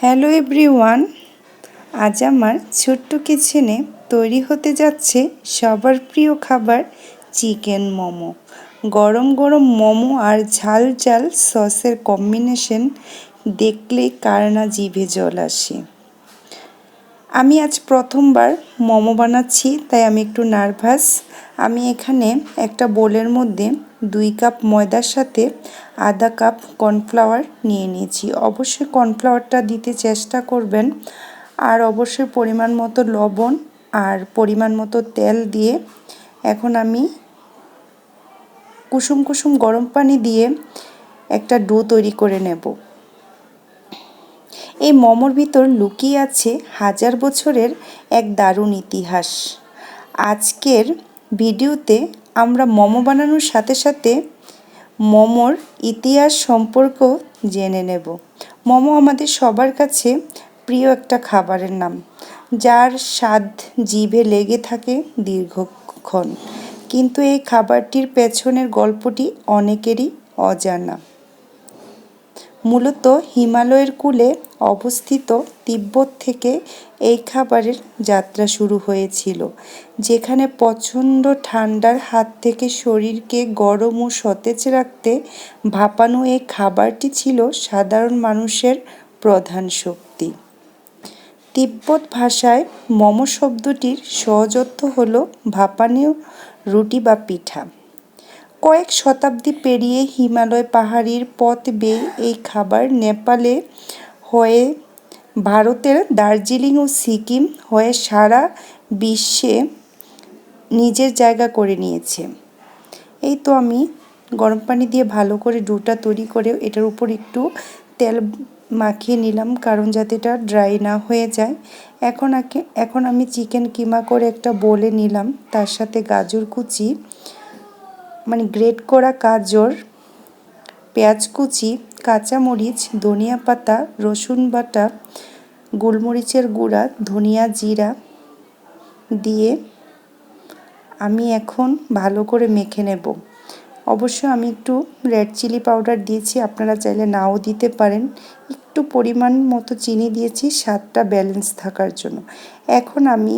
Hello everyone, আজ আমার ছোট্ট কিচেনে তৈরি হতে যাচ্ছে সবার প্রিয় খাবার চিকেন মোমো। গরম গরম মোমো আর ঝাল ঝাল সসের কম্বিনেশন দেখলেই কার না জিভে জল আসে। আমি আজ প্রথমবার মোমো বানাচ্ছি, তাই আমি একটু নার্ভাস। আমি এখানে একটা বোলের মধ্যে 2 কাপ ময়দার সাথে আধা কাপ কর্নফ্লাওয়ার নিয়ে নিয়েছি। অবশ্যই কর্নফ্লাওয়ারটা দিতে চেষ্টা করবেন, আর অবশ্যই পরিমাণ মতো লবণ আর পরিমাণ মতো তেল দিয়ে এখন আমি কুসুম কুসুম গরম পানি দিয়ে একটা ডো তৈরি করে নেব। এই মোমোর ভিতর লুকিয়ে আছে হাজার বছরের এক দারুণ ইতিহাস। আজকের ভিডিওতে আমরা মোমো বানানোর সাথে সাথে মোমোর ইতিহাস সম্পর্কেও জেনে নেব। মোমো আমাদের সবার কাছে প্রিয় একটা খাবারের নাম, যার স্বাদ জিভে লেগে থাকে দীর্ঘক্ষণ। কিন্তু এই খাবারটির পেছনের গল্পটি অনেকেরই অজানা। মূলত হিমালয়ের কূলে অবস্থিত তিব্বত থেকে এই খাবারের যাত্রা শুরু হয়েছিল, যেখানে প্রচণ্ড ঠান্ডার হাত থেকে শরীরকে গরম ও সতেজ রাখতে ভাপানো এই খাবারটি ছিল সাধারণ মানুষের প্রধান শক্তি। তিব্বত ভাষায় মোমো শব্দটির সহজ অর্থ হল ভাপানো রুটি বা পিঠা। কয়েক শতাব্দী পেরিয়ে হিমালয় পাহাড়ির পথ বেয়ে এই খাবার নেপালে হয়ে ভারতের দার্জিলিং ও সিকিম হয়ে সারা বিশ্বে নিজের জায়গা করে নিয়েছে। এই তো আমি গরম পানি দিয়ে ভালো করে ডোটা তৈরি করে এটার উপর একটু তেল মাখিয়ে নিলাম, কারণ যাতে এটা ড্রাই না হয়ে যায়। এখন আমি চিকেন কিমা করে একটা বোলে নিলাম, তার সাথে গাজর কুচি গ্রেট করা গাজর, পেঁয়াজ কুচি, কাঁচামরিচ, ধনিয়া পাতা, রসুন বাটা, গোলমরিচের গুঁড়া, ধনিয়া জিরা দিয়ে আমি এখন ভালো করে মেখে নেব। অবশ্য আমি একটু রেড চিলি পাউডার দিয়েছি, আপনারা চাইলে নাও দিতে পারেন। একটু পরিমাণ মতো চিনি দিয়েছি স্বাদটা ব্যালেন্স থাকার জন্য। এখন আমি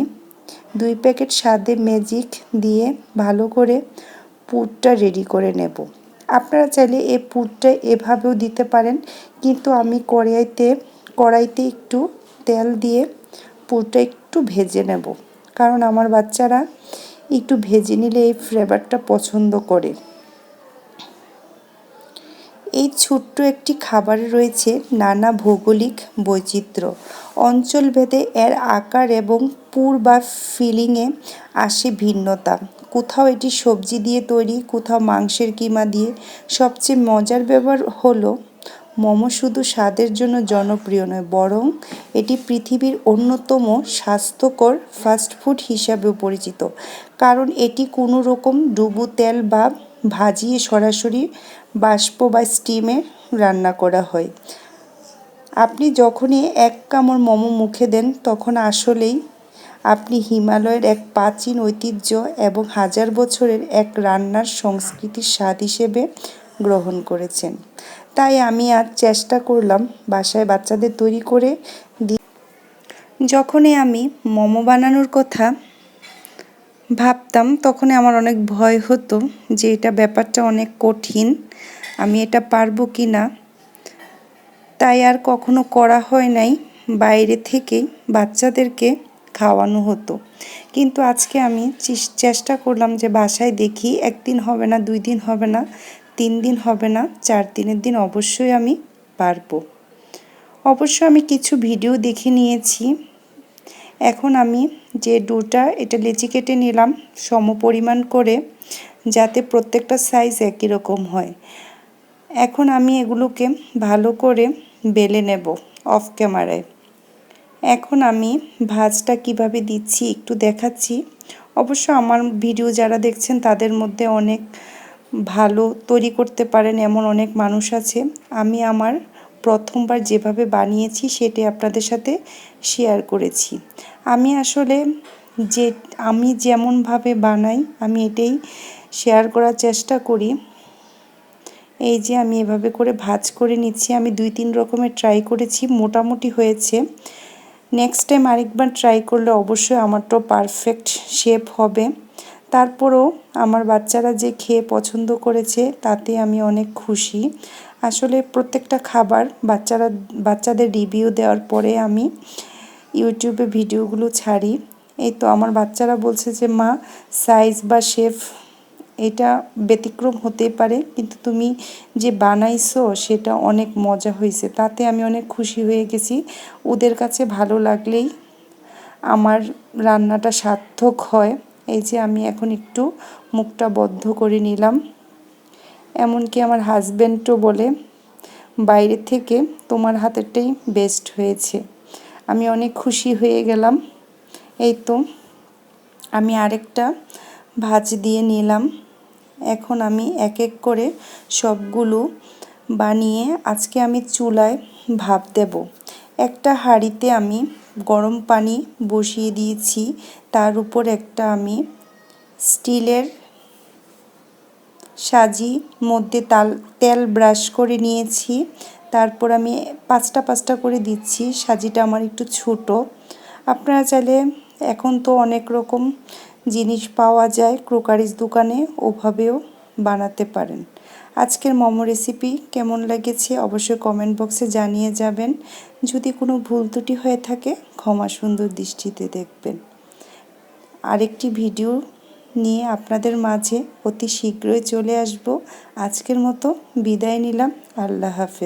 2 প্যাকেট স্বাদে ম্যাজিক দিয়ে ভালো করে পুরটা রেডি করে নেব। আপনারা চাইলে এই পুরটা এভাবেও দিতে পারেন, কিন্তু আমি কড়াইতে একটু তেল দিয়ে পুরটা একটু ভেজে নেব, কারণ আমার বাচ্চারা একটু ভেজে নিলে এই ফ্লেভারটা পছন্দ করে। এই ছোট্ট একটি খাবারে রয়েছে নানা ভৌগোলিক বৈচিত্র্য। অঞ্চলভেদে এর আকার এবং পুর বা ফিলিংয়ে আসে ভিন্নতা। কোথাও এটি সবজি দিয়ে তৈরি, কোথাও মাংসের কিমা দিয়ে। সবচেয়ে মজার ব্যাপার হলো মোমো শুধু স্বাদের জন্য জনপ্রিয় নয়, বরং এটি পৃথিবীর অন্যতম স্বাস্থ্যকর ফাস্টফুড হিসাবেও পরিচিত, কারণ এটি কোনো রকম ডুবো তেল বা ভাজিয়ে সরাসরি বাষ্প বা স্টিমে রান্না করা হয়। আপনি যখনই এক কামড় মোমো মুখে দেন, তখন আসলেই আপনি হিমালয়ের এক প্রাচীন ঐতিহ্য এবং হাজার বছরের এক রান্নার সংস্কৃতির স্বাদ হিসেবে গ্রহণ করেছেন। তাই আমি আজ চেষ্টা করলাম বাসায় বাচ্চাদের তৈরি করে দিই। যখনই আমি মোমো বানানোর কথা ভাবতাম, তখনই আমার অনেক ভয় হতো যে এটা ব্যাপারটা অনেক কঠিন, আমি এটা পারবো কি না। তাই আর কখনো করা হয় নাই, বাইরে থেকেই বাচ্চাদেরকে খাওয়ানো হতো। কিন্তু আজকে আমি চেষ্টা করলাম যে বাসায় দেখি, 1 দিন হবে না, 2 দিন হবে না, 3 দিন হবে না, 4 দিনের দিন অবশ্যই আমি পারবো। অবশ্য আমি কিছু ভিডিও দেখে নিয়েছি। এখন আমি যে ডোটা এটা লেচি কেটে নিলাম সমপরিমাণ করে, যাতে প্রত্যেকটা সাইজ একই রকম হয়। এখন আমি এগুলোকে ভালো করে বেলে নেব অফ ক্যামেরায়। এখন আমি ভাঁজটা কিভাবে দিচ্ছি একটু দেখাচ্ছি। অবশ্য আমার ভিডিও যারা দেখছেন তাদের মধ্যে অনেক ভালো তৈরি করতে পারেন এমন অনেক মানুষ আছে। আমি আমার প্রথমবার যেভাবে বানিয়েছি সেটি আপনাদের সাথে শেয়ার করেছি। আমি যেমনভাবে বানাই আমি এটাই শেয়ার করার চেষ্টা করি। এই যে আমি এভাবে করে ভাঁজ করে নিচ্ছি। আমি 2-3 রকমের ট্রাই করেছি, মোটামুটি হয়েছে। নেক্সট টাইম আরেকবার ট্রাই করলে অবশ্যই আমারটাও পারফেক্ট শেপ হবে। তারপরেও আমার বাচ্চারা যে খেয়ে পছন্দ করেছে তাতে আমি অনেক খুশি। আসলে প্রত্যেকটা খাবার বাচ্চাদের রিভিউ দেওয়ার পরে আমি ইউটিউবে ভিডিওগুলো ছাড়ি। এই তো আমার বাচ্চারা বলছে যে মা, সাইজ বা শেপ এটা ব্যতিক্রম হতে পারে, কিন্তু তুমি যে বানাইছো সেটা অনেক মজা হয়েছে। তাতে আমি অনেক খুশি হয়ে গেছি। ওদের কাছে ভালো লাগলেই আমার রান্নাটা সার্থক হয়। এই যে আমি এখন একটু মুখটা বন্ধ করে নিলাম। এমনকি আমার হাজব্যান্ডও বলে বাইরে থেকে তোমার হাতেরটাই বেস্ট হয়েছে। আমি অনেক খুশি হয়ে গেলাম। এই তো আমি আরেকটা ভাঁজ দিয়ে নিলাম। এখন আমি এক এক করে সবগুলো বানিয়ে আজকে আমি চুলায় ভাপ দেব। একটা হাঁড়িতে আমি গরম পানি বসিয়ে দিয়েছি, তার উপর একটা আমি স্টিলের সাজি মধ্যে তেল ব্রাশ করে নিয়েছি। তারপর আমি পাঁচটা করে দিচ্ছি। সাজিটা আমার একটু ছোট। আপনারা চাইলে এখন তো অনেক রকম জিনিস পাওয়া যায় ক্রোকারিজ দোকানে, ওভাবেও বানাতে পারেন। আজকের মোমো রেসিপি কেমন লেগেছে অবশ্যই কমেন্ট বক্সে জানিয়ে যাবেন। যদি কোনো ভুল ত্রুটি হয়ে থাকে ক্ষমা সুন্দর দৃষ্টিতে দেখবেন। আরেকটি ভিডিও নিয়ে আপনাদের মাঝে অতি শীঘ্রই চলে আসব। আজকের মতো বিদায় নিলাম। আল্লাহ হাফেজ।